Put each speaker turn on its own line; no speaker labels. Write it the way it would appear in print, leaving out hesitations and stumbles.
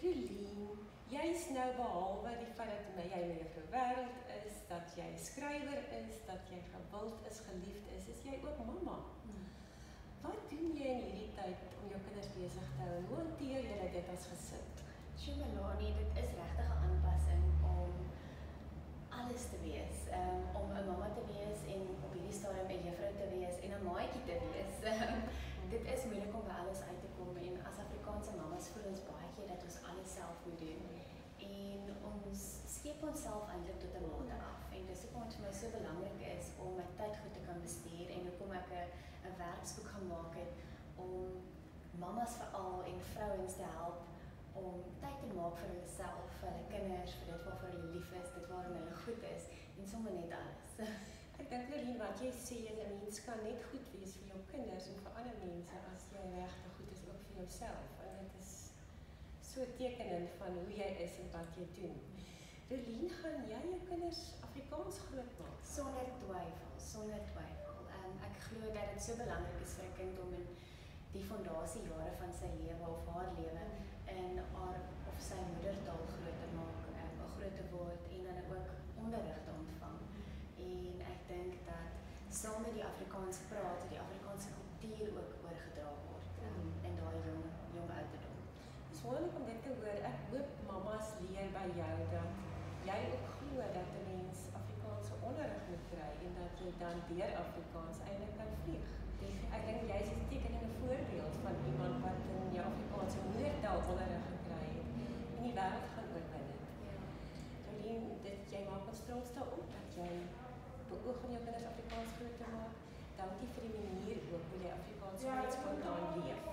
Rolien, jy is nou behalwe die feit dat jy mevrou Wêreld is, dat jy skrywer is, dat jy gewild is, geliefd is jy ook mamma. Wat doen jy in hierdie tyd om jou kinders besig te hou? Hoe hanteer jy dit as gesin?
Melanie, dit is regtig 'n aanpassing om alles te wees, om 'n mamma te wees en op hierdie stadium 'n juffrou te wees en 'n maatjie te wees. Dit is moeilik om by alles uit te kom en as Afrikaanse mammas voel ons baie keer dat ons alles self moet doen en ons skep onsself eintlik tot 'n mate af en dis hoekom dit vir my so belangrik is om my tyd goed te kan bestuur en hoekom ek 'n werksboek gemaak het om mammas veral en vrouens te help om tyd te maak vir hulself, vir hulle kinders, vir dit waarvoor hulle lief is, dit waarin hulle goed is en sommer net alles.
Ek dink Rolien, wat jy sê, 'n mens kan net goed wees vir jou kinders en vir ander mense as jy regtig goed is ook vir jouself. En dit is so tekenend van hoe jy is en wat jy doen. Rolien, gaan jy jou kinders Afrikaans grootmaak?
Sonder twyfel, sonder twyfel. Ek glo dat dit so belangrik is vir 'n kind om in die fondasiejare van sy lewe of haar lewe in haar of sy moedertaal groot te maak, groot te word en dan ook onderrig te ontvang. En ek dink dat saam met die Afrikaans praat, die Afrikaanse kultuur ook oorgedra word in daai jong ouderdom.
Dis wonderlik om dit te hoor. Ek hoop mammas leer by jou dat jy ook glo dat 'n mens Afrikaanse onderrig moet kry en dat jy dan deur Afrikaans eintlik kan vlieg. Ek dink jy is 'n tekenende voorbeeld van iemand wat in jou Afrikaanse moedertaal onderrig gekry het en die wêreld gaan oorwin het. Rolien, jy maak ons trots daarop dat jy beoog om jou kinders Afrikaans groot te maak. Dankie vir die manier ook hoe jy Afrikaans so net spontaan leef.